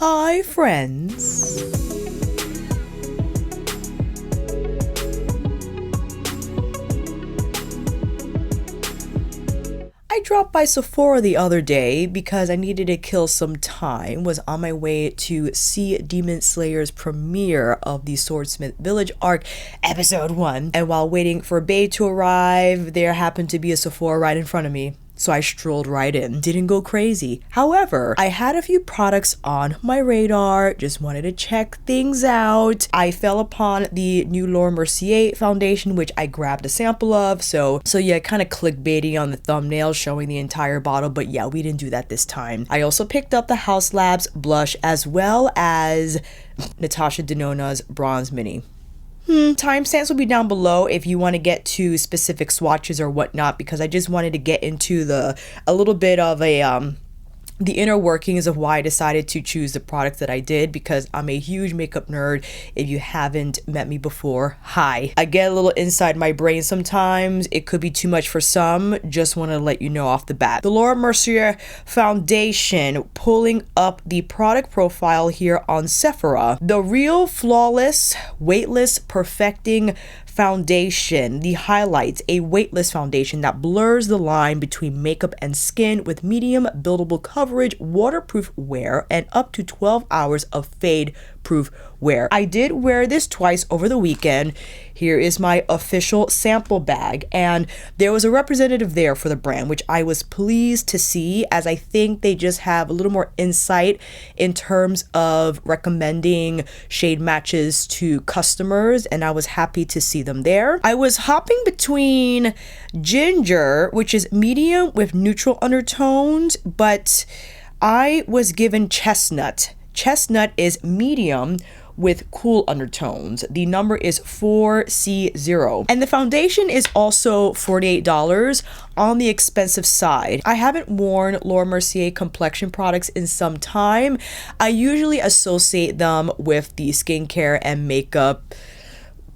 Hi, friends. I dropped by Sephora the other day because I needed to kill some time. Was on my way to see Demon Slayer's premiere of the Swordsmith Village arc, episode 1. And while waiting for Bae to arrive, there happened to be a Sephora right in front of me. So I strolled right in, didn't go crazy. However, I had a few products on my radar, just wanted to check things out. I fell upon the new Laura Mercier foundation, which I grabbed a sample of. So yeah, kind of clickbaity on the thumbnail showing the entire bottle, but yeah, we didn't do that this time. I also picked up the Haus Labs blush as well as Natasha Denona's Bronze Mini. Timestamps will be down below if you want to get to specific swatches or whatnot, because I just wanted to get into a little bit of the inner workings of why I decided to choose the product that I did, because I'm a huge makeup nerd. If you haven't met me before, hi. I get a little inside my brain sometimes. It could be too much for some. Just want to let you know off the bat. The Laura Mercier foundation, pulling up the product profile here on Sephora. The Real Flawless Weightless Perfecting Foundation. The highlights, a weightless foundation that blurs the line between makeup and skin with medium buildable coverage, waterproof wear, and up to 12 hours of fade proof wear. I did wear this twice over the weekend. Here is my official sample bag, and there was a representative there for the brand, which I was pleased to see, as I think they just have a little more insight in terms of recommending shade matches to customers, and I was happy to see them there. I was hopping between Ginger, which is medium with neutral undertones, but I was given Chestnut. Chestnut is medium with cool undertones. The number is 4C0. And the foundation is also $48, on the expensive side. I haven't worn Laura Mercier complexion products in some time. I usually associate them with the skincare and makeup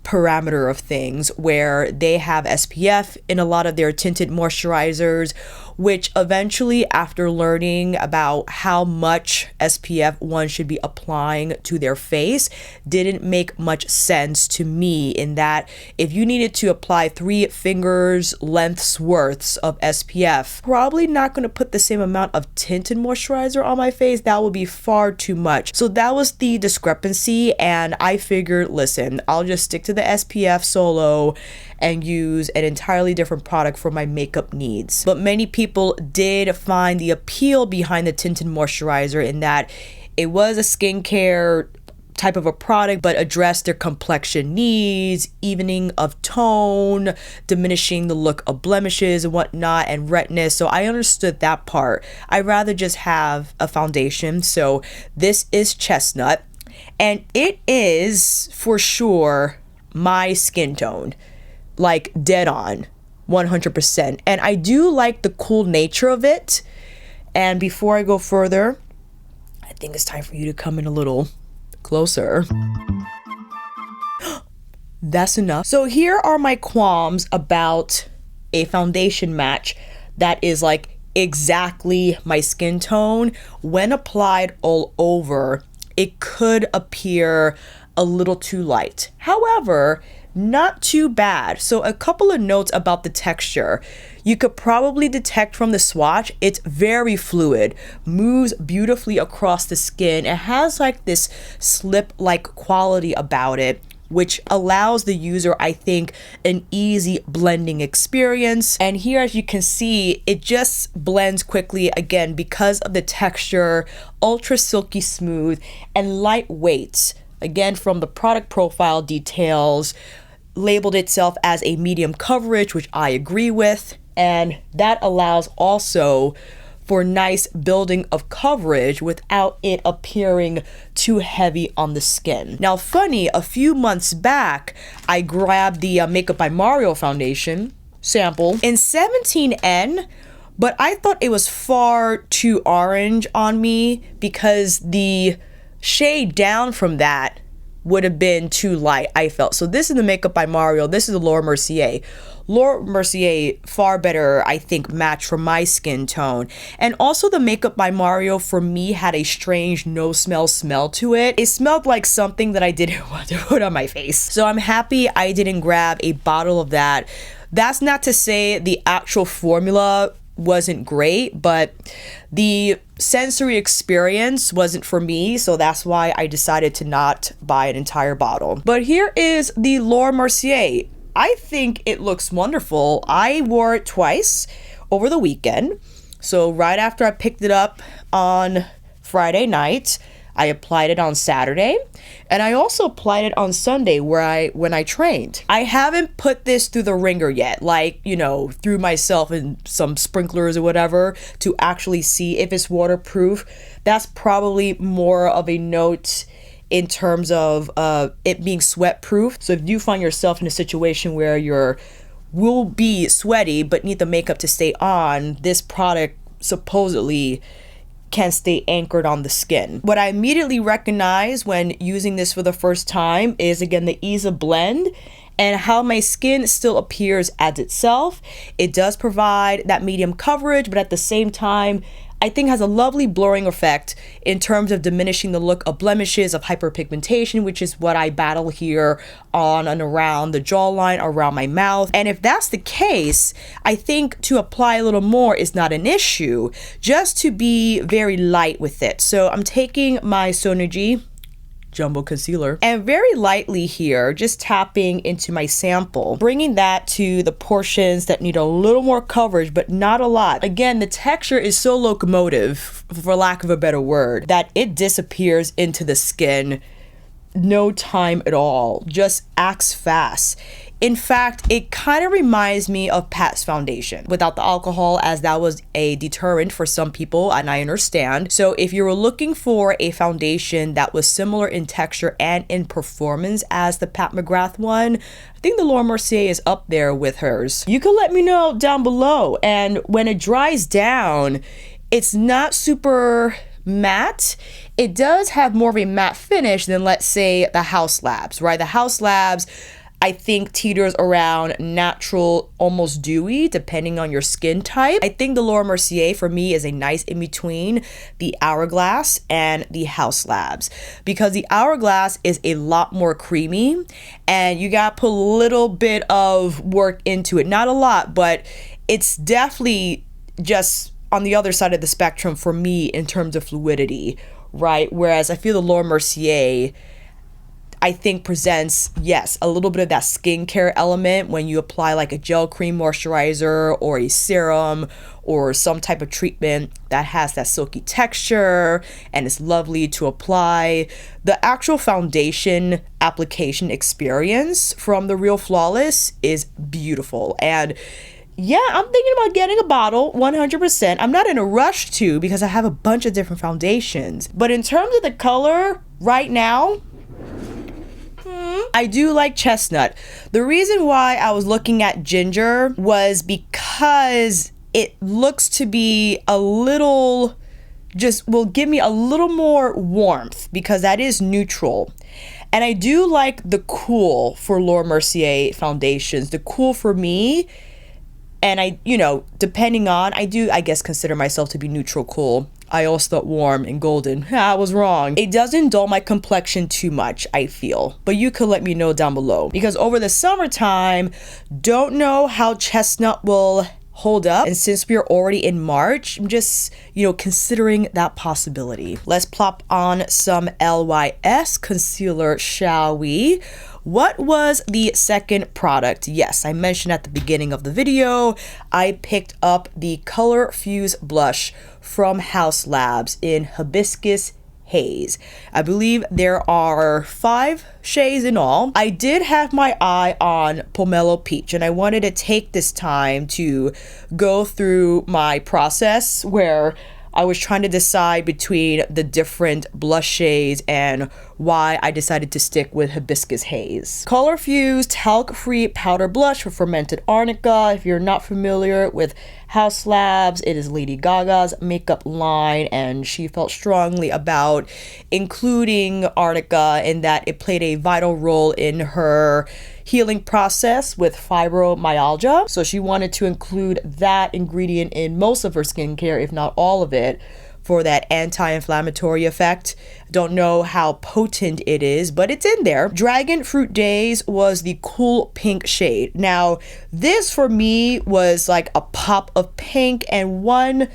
parameter of things, where they have SPF in a lot of their tinted moisturizers, which eventually, after learning about how much SPF one should be applying to their face, didn't make much sense to me, in that if you needed to apply 3 fingers lengths worths of SPF, probably not going to put the same amount of tinted moisturizer on my face. That would be far too much. So that was the discrepancy, and I figured, listen, I'll just stick to the SPF solo and use an entirely different product for my makeup needs. But many people did find the appeal behind the tinted moisturizer, in that it was a skincare type of a product, but addressed their complexion needs, evening of tone, diminishing the look of blemishes and whatnot, and redness. So I understood that part. I'd rather just have a foundation. So this is Chestnut, and it is for sure my skin tone, like dead on, 100%. And I do like the cool nature of it. And before I go further, I think it's time for you to come in a little closer. That's enough. So here are my qualms about a foundation match that is like exactly my skin tone. When applied all over, it could appear a little too light. However, not too bad. So a couple of notes about the texture. You could probably detect from the swatch, it's very fluid, moves beautifully across the skin. It has like this slip-like quality about it, which allows the user, I think, an easy blending experience. And here, as you can see, it just blends quickly, again, because of the texture, ultra silky smooth and lightweight. Again, from the product profile details, labeled itself as a medium coverage, which I agree with. And that allows also for nice building of coverage without it appearing too heavy on the skin. Now, funny, a few months back, I grabbed the Makeup by Mario foundation sample in 17N, but I thought it was far too orange on me, because the shade down from that would have been too light, I felt. So this is the Makeup by Mario. This is the Laura Mercier. Laura Mercier, far better, I think, match for my skin tone. And also the Makeup by Mario, for me, had a strange no-smell smell to it. It smelled like something that I didn't want to put on my face. So I'm happy I didn't grab a bottle of that. That's not to say the actual formula wasn't great, but the sensory experience wasn't for me, so that's why I decided to not buy an entire bottle. But here is the Laura Mercier. I think it looks wonderful. I wore it twice over the weekend. So right after I picked it up on Friday night, I applied it on Saturday, and I also applied it on Sunday when I trained. I haven't put this through the ringer yet, like, you know, through myself in some sprinklers or whatever to actually see if it's waterproof. That's probably more of a note in terms of it being sweat proof. So if you find yourself in a situation where will be sweaty but need the makeup to stay on, this product supposedly can stay anchored on the skin. What I immediately recognize when using this for the first time is, again, the ease of blend and how my skin still appears as itself. It does provide that medium coverage, but at the same time, I think has a lovely blurring effect in terms of diminishing the look of blemishes, of hyperpigmentation, which is what I battle here on and around the jawline, around my mouth. And if that's the case, I think to apply a little more is not an issue, just to be very light with it. So I'm taking my Sonergy Jumbo Concealer and very lightly here, just tapping into my sample, bringing that to the portions that need a little more coverage, but not a lot. Again, the texture is so locomotive, for lack of a better word, that it disappears into the skin no time at all, just acts fast. In fact, it kind of reminds me of Pat's foundation without the alcohol, as that was a deterrent for some people, and I understand. So if you were looking for a foundation that was similar in texture and in performance as the Pat McGrath one, I think the Laura Mercier is up there with hers. You can let me know down below. And when it dries down, it's not super matte. It does have more of a matte finish than, let's say, the Haus Labs, right? The Haus Labs, I think, teeters around natural, almost dewy, depending on your skin type. I think the Laura Mercier for me is a nice in between the Hourglass and the Haus Labs, because the Hourglass is a lot more creamy and you gotta put a little bit of work into it. Not a lot, but it's definitely just on the other side of the spectrum for me in terms of fluidity, right? Whereas I feel the Laura Mercier, I think, presents, yes, a little bit of that skincare element when you apply like a gel cream moisturizer or a serum or some type of treatment that has that silky texture and it's lovely to apply. The actual foundation application experience from the Real Flawless is beautiful. And yeah, I'm thinking about getting a bottle, 100%. I'm not in a rush to, because I have a bunch of different foundations. But in terms of the color right now, I do like chestnut. The reason why I was looking at ginger was because it looks to be a little, just will give me a little more warmth, because that is neutral. And I do like the cool for Laura Mercier foundations. The cool for me, and I, you know, depending on, I do, I guess, consider myself to be neutral cool. I also thought warm and golden. I was wrong. It doesn't dull my complexion too much, I feel. But you could let me know down below. Because over the summertime, don't know how chestnut will hold up. And since we are already in March, I'm just, you know, considering that possibility. Let's plop on some LYS concealer, shall we? What was the second product? Yes, I mentioned at the beginning of the video, I picked up the Color Fuse blush from Haus Labs in Hibiscus Haze. I believe there are 5 shades in all. I did have my eye on Pomelo Peach, and I wanted to take this time to go through my process where I was trying to decide between the different blush shades and why I decided to stick with Hibiscus Haze. Color Fused Talc-Free Powder Blush for Fermented Arnica. If you're not familiar with Haus Labs, it is Lady Gaga's makeup line, and she felt strongly about including arnica in that it played a vital role in her healing process with fibromyalgia. So she wanted to include that ingredient in most of her skincare, if not all of it, for that anti-inflammatory effect. Don't know how potent it is, but it's in there. Dragon Fruit Days was the cool pink shade. Now, this for me was like a pop of pink, and one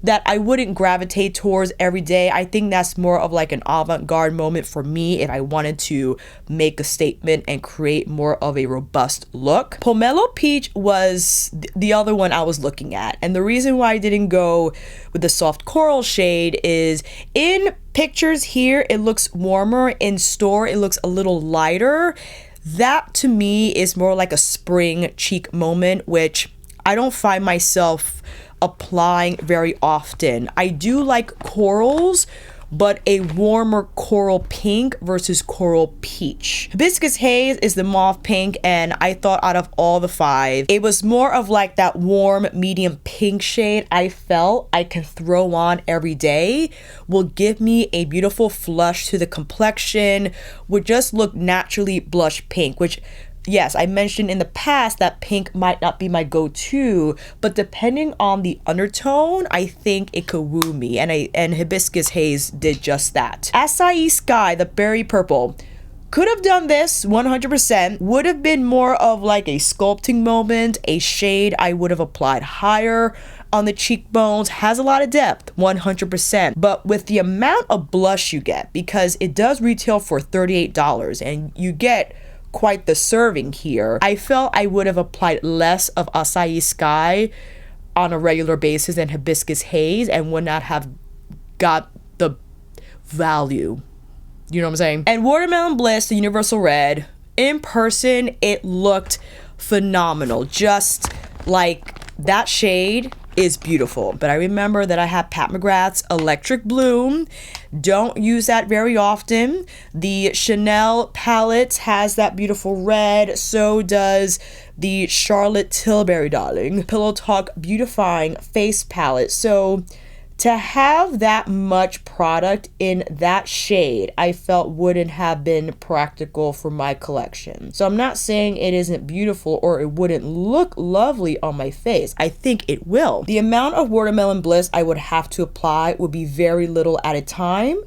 that I wouldn't gravitate towards every day. I think that's more of like an avant-garde moment for me if I wanted to make a statement and create more of a robust look. Pomelo Peach was the other one I was looking at. And the reason why I didn't go with the soft coral shade is in pictures here, it looks warmer. In store, it looks a little lighter. That to me is more like a spring cheek moment, which I don't find myself applying very often. I do like corals, but a warmer coral pink versus coral peach. Hibiscus Haze is the mauve pink, and I thought out of all the 5, it was more of like that warm medium pink shade I felt I can throw on every day, will give me a beautiful flush to the complexion, would just look naturally blush pink, which yes, I mentioned in the past that pink might not be my go-to, but depending on the undertone, I think it could woo me, and Hibiscus Haze did just that. Acai Sky, the berry purple, could have done this 100%, would have been more of like a sculpting moment, a shade I would have applied higher on the cheekbones, has a lot of depth, 100%, but with the amount of blush you get, because it does retail for $38 and you get quite the serving here, I felt I would have applied less of Acai Sky on a regular basis than Hibiscus Haze and would not have got the value. You know what I'm saying? And Watermelon Bliss, the Universal Red, in person, it looked phenomenal. Just like that shade is beautiful. But I remember that I had Pat McGrath's Electric Bloom. Don't use that very often. The Chanel palette has that beautiful red. So does the Charlotte Tilbury Darling Pillow Talk Beautifying Face Palette. So to have that much product in that shade, I felt wouldn't have been practical for my collection. So I'm not saying it isn't beautiful or it wouldn't look lovely on my face. I think it will. The amount of Watermelon Bliss I would have to apply would be very little at a time,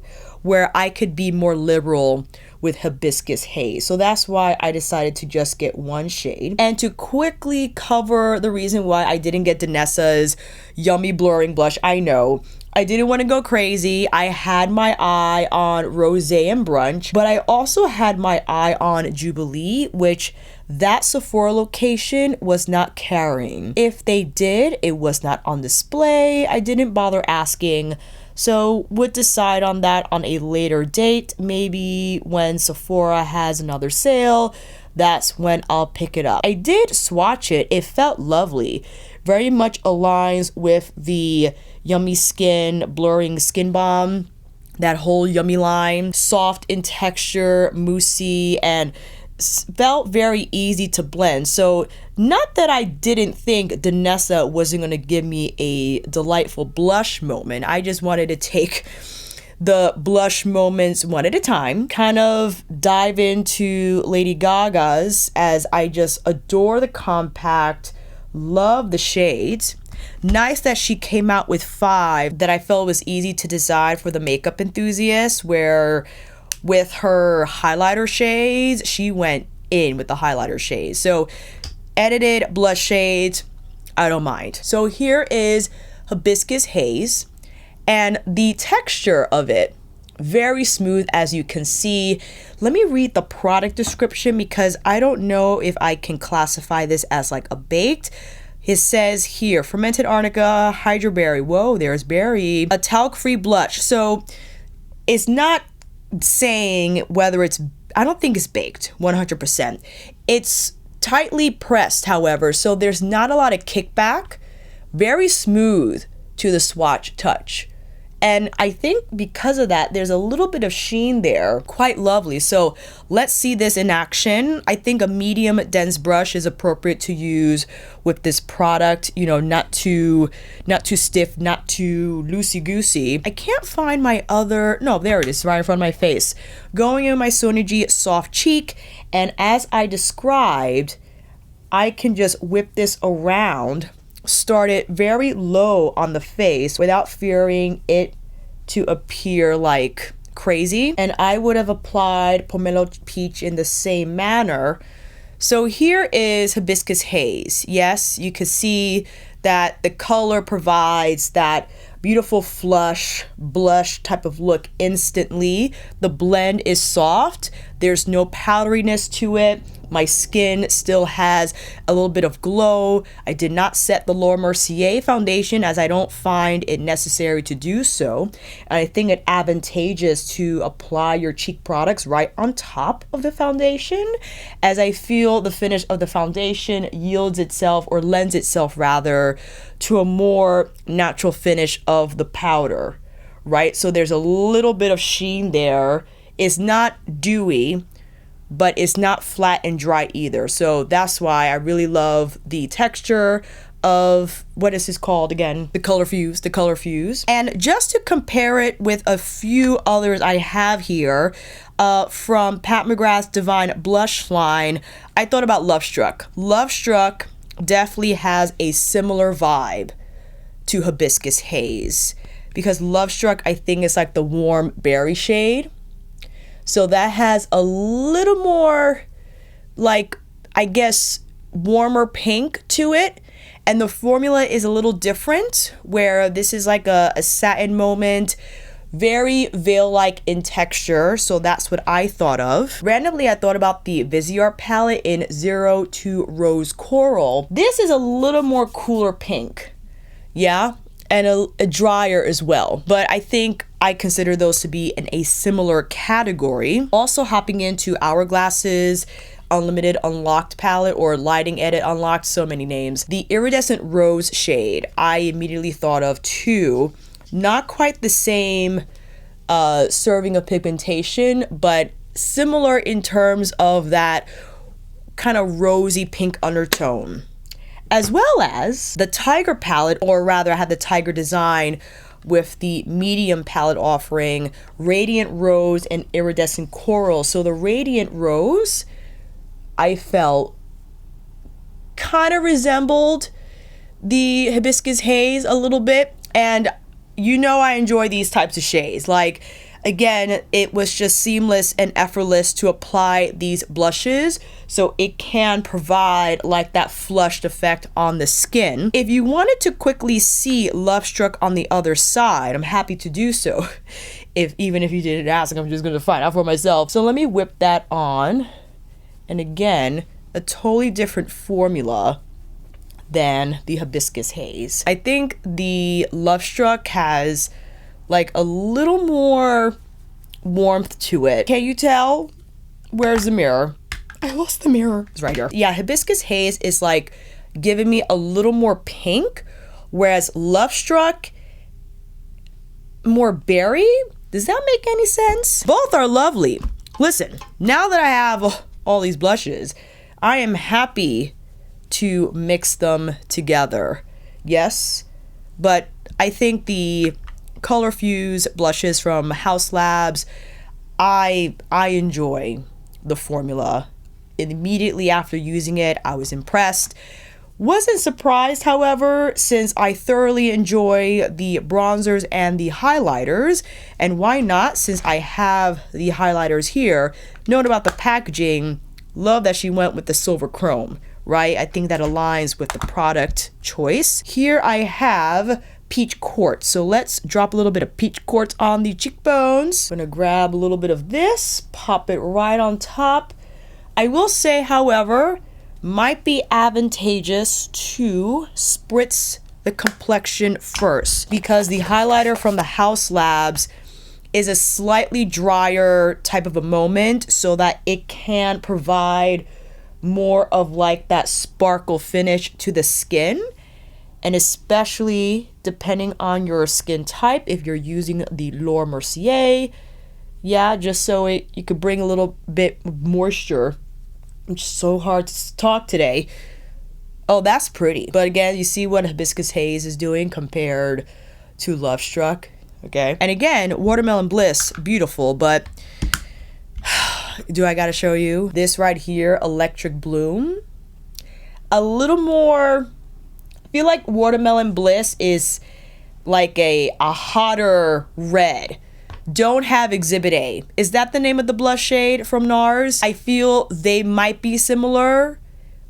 where I could be more liberal with Hibiscus Haze. So that's why I decided to just get one shade. And to quickly cover the reason why I didn't get Danessa's Yummy Blurring Blush, I know I didn't want to go crazy. I had my eye on Rosé and Brunch, but I also had my eye on Jubilee, which that Sephora location was not carrying. If they did, it was not on display. I didn't bother asking. So would decide on that on a later date, maybe when Sephora has another sale, that's when I'll pick it up. I did swatch it. It felt lovely. Very much aligns with the Yummy Skin Blurring Skin Balm, that whole Yummy line. Soft in texture, moussey, and felt very easy to blend. So not that I didn't think Danessa wasn't going to give me a delightful blush moment. I just wanted to take the blush moments one at a time, kind of dive into Lady Gaga's, as I just adore the compact, love the shades. Nice that she came out with 5 that I felt was easy to decide for the makeup enthusiasts, where with her highlighter shades, she went in with the highlighter shades. So edited blush shades, I don't mind. So here is Hibiscus Haze, and the texture of it, very smooth as you can see. Let me read the product description because I don't know if I can classify this as like a baked. It says here, fermented arnica, hydroberry. Whoa, there's berry. A talc-free blush. So it's not saying whether it's, I don't think it's baked 100%. It's tightly pressed, however, so there's not a lot of kickback. Very smooth to the swatch touch. And I think because of that, there's a little bit of sheen there. Quite lovely. So let's see this in action. I think a medium dense brush is appropriate to use with this product. You know, not too stiff, not too loosey-goosey. I can't find my other, no, there it is, right in front of my face. Going in my Sonergy Soft Cheek, and as I described, I can just whip this around, start it very low on the face without fearing it to appear like crazy. And I would have applied Pomelo Peach in the same manner. So here is Hibiscus Haze. Yes, you can see that the color provides that beautiful flush blush type of look instantly. The blend is soft. There's no powderiness to it. My skin still has a little bit of glow. I did not set the Laura Mercier foundation as I don't find it necessary to do so. And I think it's advantageous to apply your cheek products right on top of the foundation, as I feel the finish of the foundation yields itself, or lends itself rather, to a more natural finish of the powder, right? So there's a little bit of sheen there. It's not dewy, but it's not flat and dry either. So that's why I really love the texture of, what is this called again? The Color Fuse. And just to compare it with a few others I have here, from Pat McGrath's Divine Blush line, I thought about Lovestruck. Lovestruck definitely has a similar vibe to Hibiscus Haze, because Lovestruck, I think, is like the warm berry shade. So that has a little more, like, I guess, warmer pink to it. And the formula is a little different, where this is like a satin moment, very veil-like in texture. So that's what I thought of. Randomly, I thought about the Viseart palette in 02 Rose Coral. This is a little more cooler pink. Yeah, and a drier as well. But I think I consider those to be in a similar category. Also hopping into Hourglass's Unlimited Unlocked Palette, or Lighting Edit Unlocked, so many names. The Iridescent Rose shade, I immediately thought of too. Not quite the same serving of pigmentation, but similar in terms of that kind of rosy pink undertone. As well as the Tiger palette, or rather I had the Tiger design with the medium palette offering Radiant Rose and Iridescent Coral. So the Radiant Rose, I felt, kind of resembled the Hibiscus Haze a little bit. And you know I enjoy these types of shades. Like, again, it was just seamless and effortless to apply these blushes, so it can provide like that flushed effect on the skin. If you wanted to quickly see Lovestruck on the other side, I'm happy to do so. Even if you didn't ask, I'm just going to find out for myself. So let me whip that on. And again, a totally different formula than the Hibiscus Haze. I think the Lovestruck has like a little more warmth to it. Can you tell? Where's the mirror? I lost the mirror. It's right here. Yeah, Hibiscus Haze is like giving me a little more pink, whereas Lovestruck, more berry. Does that make any sense? Both are lovely. Listen, now that I have all these blushes, I am happy to mix them together. Yes, but I think the Color Fuse blushes from Haus Labs, I enjoy the formula. Immediately after using it, I was impressed. Wasn't surprised, however, since I thoroughly enjoy the bronzers and the highlighters. And why not, since I have the highlighters here. Note about the packaging, love that she went with the silver chrome, right? I think that aligns with the product choice. Here I have Peach Quartz. So let's drop a little bit of Peach Quartz on the cheekbones. I'm gonna grab a little bit of this, pop it right on top. I will say, however, might be advantageous to spritz the complexion first, because the highlighter from the Haus Labs is a slightly drier type of a moment, so that it can provide more of like that sparkle finish to the skin. And especially depending on your skin type, if you're using the Laura Mercier, yeah, just so you could bring a little bit of moisture. It's so hard to talk today. Oh, that's pretty. But again, you see what Hibiscus Haze is doing compared to Lovestruck, okay? And again, Watermelon Bliss, beautiful, but do I gotta show you? This right here, Electric Bloom. A little more, I feel like Watermelon Bliss is like a hotter red. Don't Have Exhibit A. Is that the name of the blush shade from NARS? I feel they might be similar.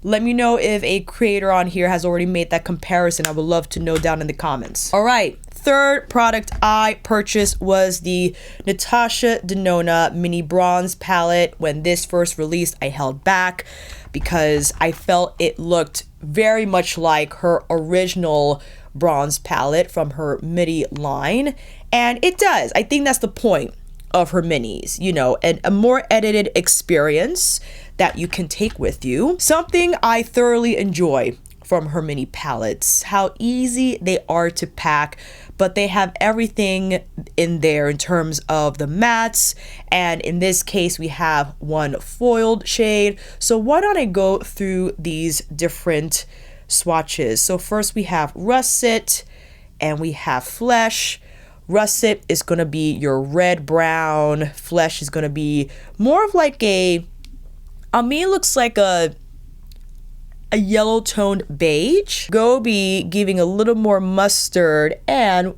Let me know if a creator on here has already made that comparison. I would love to know down in the comments. All right, third product I purchased was the Natasha Denona Mini Bronze Palette. When this first released, I held back because I felt it looked very much like her original bronze palette from her midi line. And it does. I think that's the point of her minis, you know, and a more edited experience that you can take with you. Something I thoroughly enjoy from her mini palettes, how easy they are to pack, but they have everything in there in terms of the mattes. And in this case, we have one foiled shade. So why don't I go through these different swatches? So first we have Russet and we have Flesh. Russet is going to be your red brown. Flesh is going to be more of like a, I mean, it looks like a yellow toned beige. Gobi giving a little more mustard, and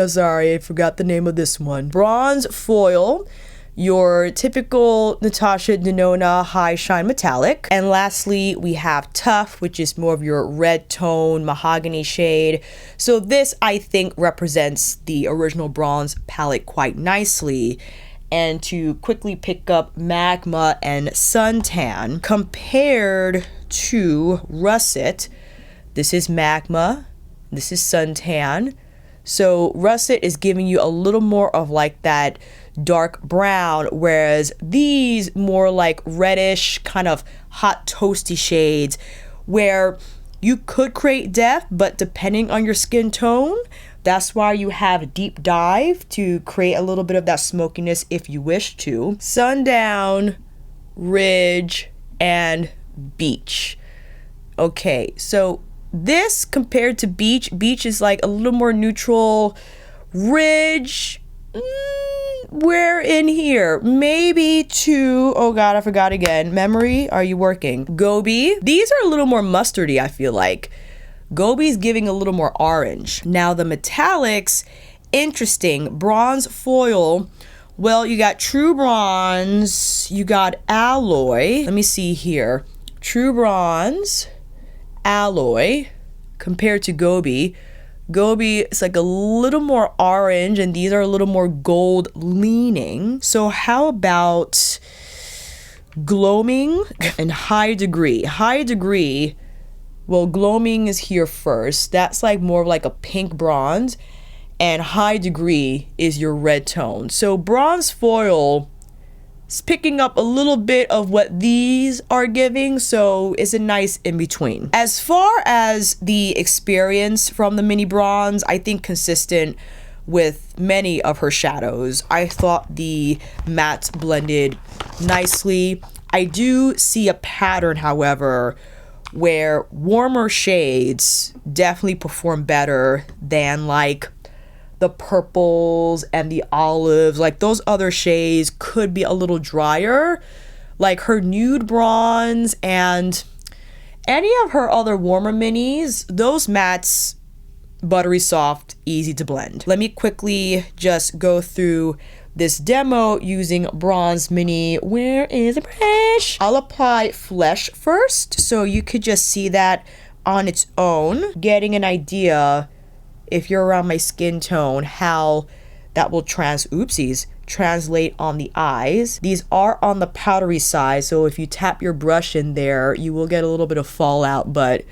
sorry, I forgot the name of this one. Bronze Foil, your typical Natasha Denona High Shine Metallic. And lastly, we have Tough, which is more of your red tone mahogany shade. So this, I think, represents the original bronze palette quite nicely. And to quickly pick up Magma and Suntan, compared to Russet, this is Magma, this is Suntan. So Russet is giving you a little more of like that dark brown, whereas these more like reddish, kind of hot toasty shades where you could create depth, but depending on your skin tone, that's why you have Deep Dive to create a little bit of that smokiness if you wish to. Sundown, Ridge, and Beach. Okay, so this compared to Beach is like a little more neutral. Ridge, we're in here. Maybe two, oh God, I forgot again. Memory, are you working? Gobi, these are a little more mustardy, I feel like. Gobi's giving a little more orange. Now the metallics, interesting. Bronze Foil, well, you got True Bronze, you got Alloy. Let me see here. True Bronze, Alloy, compared to Gobi. Gobi is like a little more orange, and these are a little more gold leaning. So how about Gloaming and High Degree? High Degree, well, Gloaming is here first. That's like more of like a pink bronze, and High Degree is your red tone. So Bronze Foil is picking up a little bit of what these are giving, so it's a nice in between. As far as the experience from the mini bronze, I think consistent with many of her shadows. I thought the mattes blended nicely. I do see a pattern, however, where warmer shades definitely perform better than like the purples and the olives. Like those other shades could be a little drier, like her nude bronze and any of her other warmer minis. Those mattes, buttery soft, easy to blend. Let me quickly just go through this demo using Bronze Mini. Where is the brush? I'll apply Flesh first, so you could just see that on its own, getting an idea, if you're around my skin tone, how that will translate on the eyes. These are on the powdery side, so if you tap your brush in there, you will get a little bit of fallout, but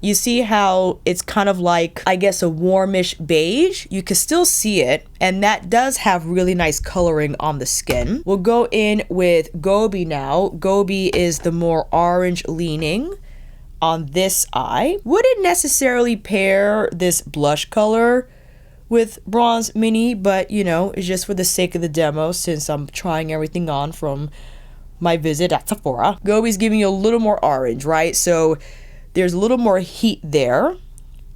you see how it's kind of like, I guess, a warmish beige. You can still see it, and that does have really nice coloring on the skin. We'll go in with Gobi now. Gobi is the more orange leaning on this eye. Wouldn't necessarily pair this blush color with Bronze Mini, but you know, it's just for the sake of the demo since I'm trying everything on from my visit at Sephora. Gobi's giving you a little more orange, right? So there's a little more heat there.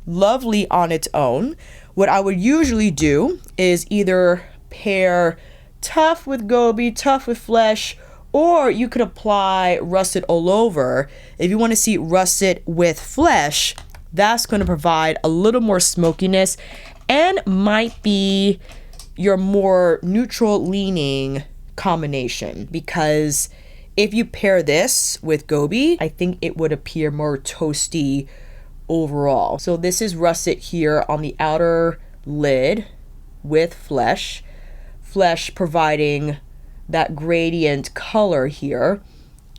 Lovely on its own. What I would usually do is either pair Tough with Gobi, Tough with Flesh, or you could apply Russet all over. If you want to see Russet with Flesh, that's going to provide a little more smokiness and might be your more neutral leaning combination, because if you pair this with Gobi, I think it would appear more toasty overall. So this is Russet here on the outer lid with Flesh. Flesh providing that gradient color here.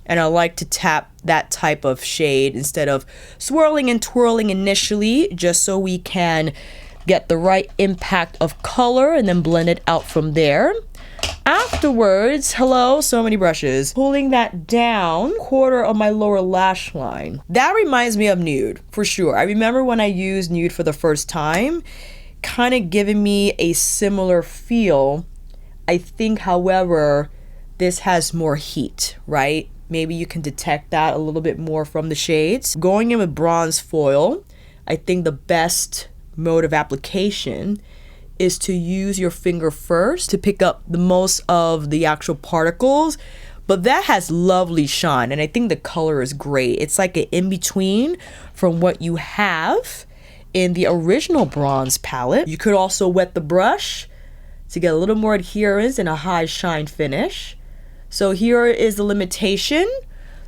And I like to tap that type of shade instead of swirling and twirling initially, just so we can get the right impact of color and then blend it out from there. Afterwards, hello, so many brushes. Pulling that down, quarter of my lower lash line. That reminds me of nude, for sure. I remember when I used nude for the first time, kind of giving me a similar feel. I think, however, this has more heat, right? Maybe you can detect that a little bit more from the shades. Going in with bronze foil, I think the best mode of application is to use your finger first to pick up the most of the actual particles, but that has lovely shine and I think the color is great. It's like an in-between from what you have in the original bronze palette. You could also wet the brush to get a little more adherence and a high shine finish. So here is the limitation,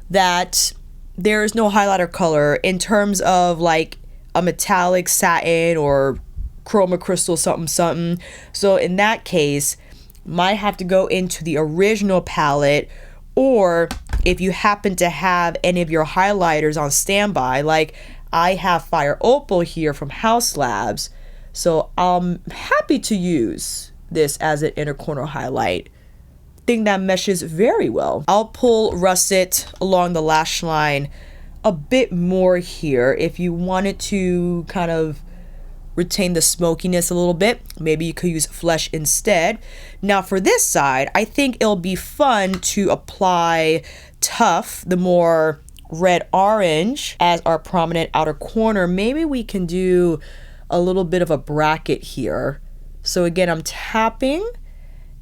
that there is no highlighter color in terms of like a metallic satin or chroma crystal something. So in that case, might have to go into the original palette, or if you happen to have any of your highlighters on standby, like I have Fire Opal here from Haus Labs, so I'm happy to use this as an inner corner highlight. Thing that meshes very well. I'll pull Russet along the lash line a bit more here. If you wanted to kind of retain the smokiness a little bit, maybe you could use Flesh instead. Now for this side, I think it'll be fun to apply Tough, the more red orange, as our prominent outer corner. Maybe we can do a little bit of a bracket here. So again, I'm tapping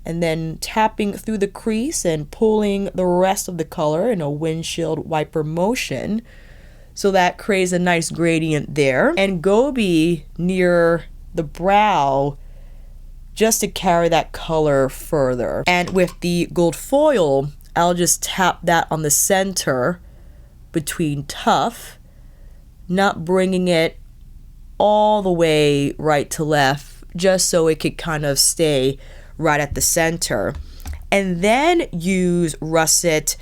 and then tapping through the crease and pulling the rest of the color in a windshield wiper motion. So that creates a nice gradient there. And Gobi near the brow just to carry that color further. And with the gold foil, I'll just tap that on the center between Tough, not bringing it all the way right to left, just so it could kind of stay right at the center. And then use Russet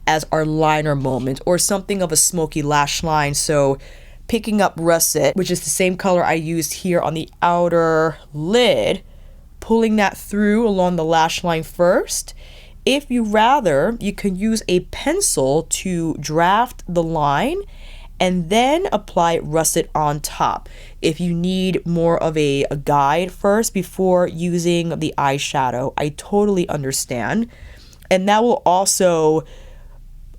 as our liner moment, or something of a smoky lash line. So picking up Russet, which is the same color I used here on the outer lid, pulling that through along the lash line first. If you rather, you can use a pencil to draft the line and then apply Russet on top. If you need more of a guide first before using the eyeshadow, I totally understand. And that will also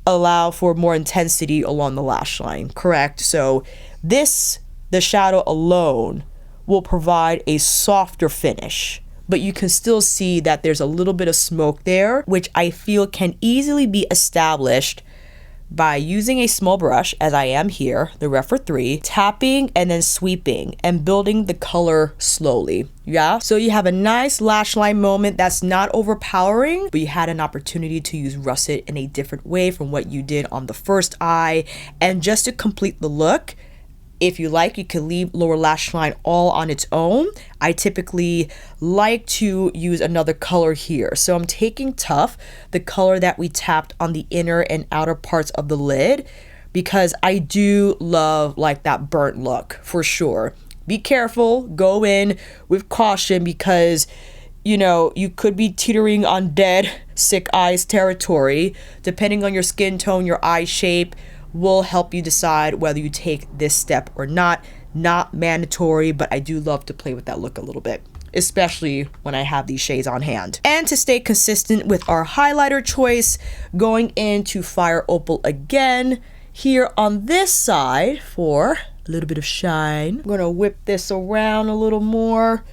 allow for more intensity along the lash line, correct? So this, the shadow alone, will provide a softer finish, but you can still see that there's a little bit of smoke there, which I feel can easily be established by using a small brush, as I am here, the Refer 3, tapping and then sweeping and building the color slowly. Yeah, so you have a nice lash line moment that's not overpowering, but you had an opportunity to use Russet in a different way from what you did on the first eye. And just to complete the look, if you like, you can leave lower lash line all on its own. I typically like to use another color here. So I'm taking Tough, the color that we tapped on the inner and outer parts of the lid, because I do love like that burnt look for sure. Be careful, go in with caution, because you know, you could be teetering on dead, sick eyes territory, depending on your skin tone, your eye shape, will help you decide whether you take this step or not. Not mandatory, but I do love to play with that look a little bit, especially when I have these shades on hand. And to stay consistent with our highlighter choice, going into Fire Opal again, here on this side for a little bit of shine. I'm gonna whip this around a little more,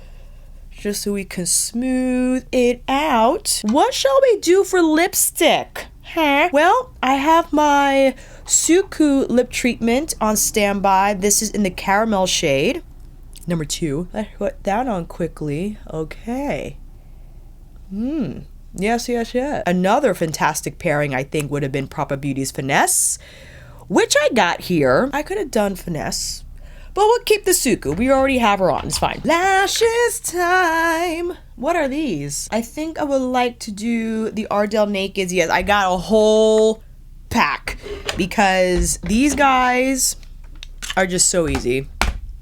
just so we can smooth it out. What shall we do for lipstick? Well, I have my Suku lip treatment on standby. This is in the caramel shade, number 2. Let's put that on quickly. Okay. Yes. Another fantastic pairing, I think, would have been Proper Beauty's Finesse, which I got here. I could have done Finesse, but we'll keep the Suku. We already have her on. It's fine. Lashes time. What are these? I think I would like to do the Ardell Nakeds. Yes, I got a whole pack because these guys are just so easy.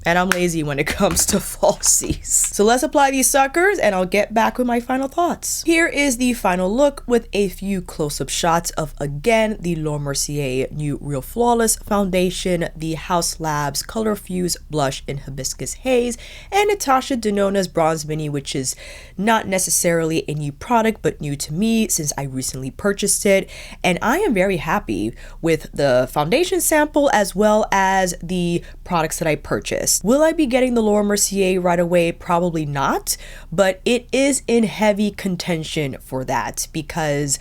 And I'm lazy when it comes to falsies. So let's apply these suckers and I'll get back with my final thoughts. Here is the final look with a few close-up shots of, again, the Laura Mercier new Real Flawless foundation, the Haus Labs Color Fuse blush in Hibiscus Haze, and Natasha Denona's Bronze Mini, which is not necessarily a new product, but new to me since I recently purchased it. And I am very happy with the foundation sample as well as the products that I purchased. Will I be getting the Laura Mercier right away? Probably not, but it is in heavy contention for that because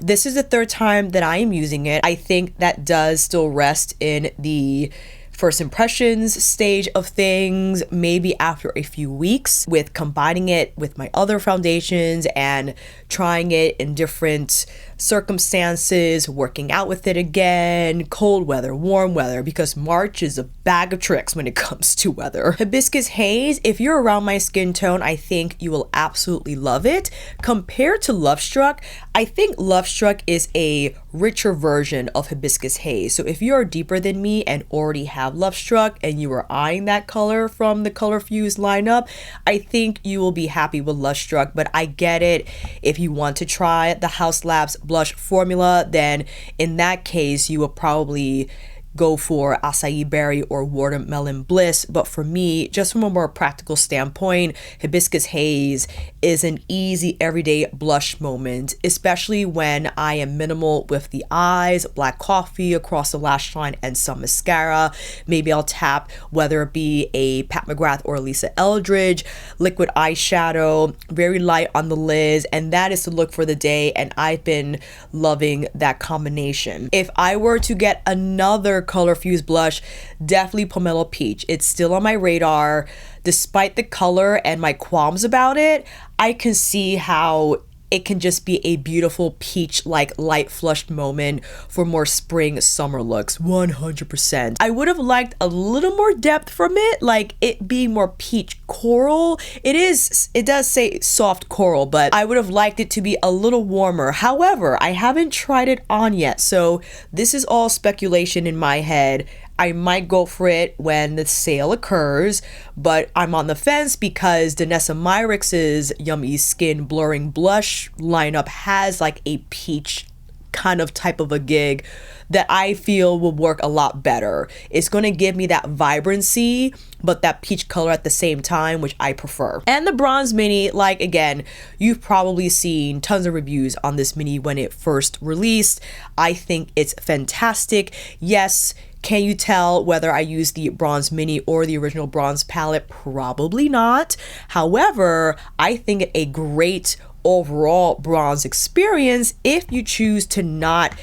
this is the 3rd time that I am using it. I think that does still rest in the first impressions stage of things, maybe after a few weeks with combining it with my other foundations and trying it in different circumstances, working out with it again, cold weather, warm weather, because March is a bag of tricks when it comes to weather. Hibiscus Haze, if you're around my skin tone, I think you will absolutely love it. Compared to Lovestruck, I think Lovestruck is a richer version of Hibiscus Haze. So if you are deeper than me and already have Lovestruck and you are eyeing that color from the Color Fuse lineup, I think you will be happy with Lovestruck. But I get it, if you want to try the Haus Labs blush formula, then in that case you will probably go for acai berry or watermelon bliss. But for me, just from a more practical standpoint, Hibiscus Haze is an easy everyday blush moment, especially when I am minimal with the eyes, black coffee across the lash line, and some mascara. Maybe I'll tap, whether it be a Pat McGrath or Lisa Eldridge liquid eyeshadow, very light on the lids, and that is the look for the day, and I've been loving that combination. If I were to get another Color Fuse blush, definitely Pomelo Peach. It's still on my radar. Despite the color and my qualms about it, I can see how it can just be a beautiful peach-like light flushed moment for more spring summer looks. 100%. I would have liked a little more depth from it, like it being more peach coral. It does say soft coral, but I would have liked it to be a little warmer. However, I haven't tried it on yet, so this is all speculation in my head. I might go for it when the sale occurs, but I'm on the fence because Danessa Myrix's Yummy Skin Blurring Blush lineup has like a peach kind of type of a gig that I feel will work a lot better. It's going to give me that vibrancy, but that peach color at the same time, which I prefer. And the Bronze Mini, like again, you've probably seen tons of reviews on this mini when it first released. I think it's fantastic. Yes, can you tell whether I use the Bronze Mini or the original Bronze palette? Probably not. However, I think it a great overall bronze experience if you choose to not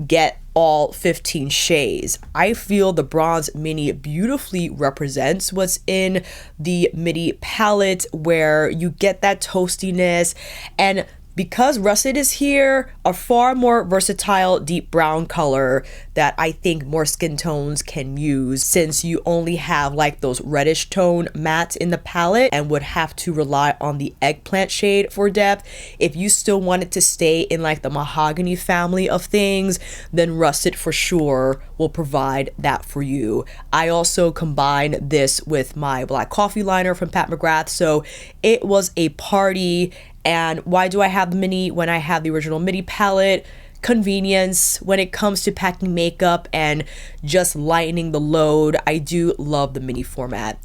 get all 15 shades. I feel the Bronze Mini beautifully represents what's in the midi palette, where you get that toastiness, and because russet is here, a far more versatile deep brown color that I think more skin tones can use, since you only have like those reddish tone mattes in the palette and would have to rely on the eggplant shade for depth. If you still wanted to stay in like the mahogany family of things, then russet for sure will provide that for you. I also combined this with my black coffee liner from Pat McGrath, so it was a party. And why do I have the mini when I have the original midi palette? convenience when it comes to packing makeup and just lightening the load. I do love the mini format.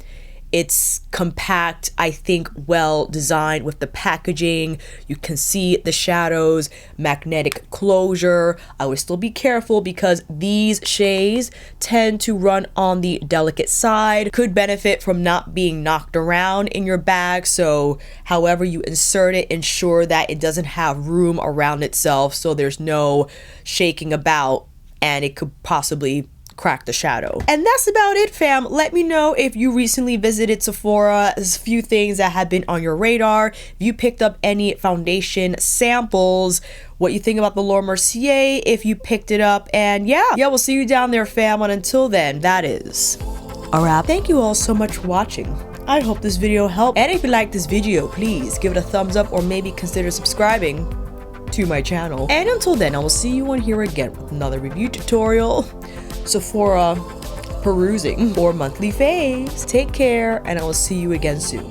It's compact, I think well designed with the packaging. You can see the shadows, magnetic closure. I would still be careful because these shades tend to run on the delicate side. Could benefit from not being knocked around in your bag. So however you insert it, ensure that it doesn't have room around itself so there's no shaking about and it could possibly crack the shadow. And that's about it, fam. Let me know if you recently visited Sephora. There's a few things that have been on your radar. If you picked up any foundation samples, what you think about the Laura Mercier, if you picked it up, and yeah, we'll see you down there, fam. And until then, that is a wrap. Thank you all so much for watching. I hope this video helped. And if you like this video, please give it a thumbs up or maybe consider subscribing to my channel. And until then, I will see you on here again with another review tutorial, Sephora perusing, or monthly faves. Take care, and I will see you again soon.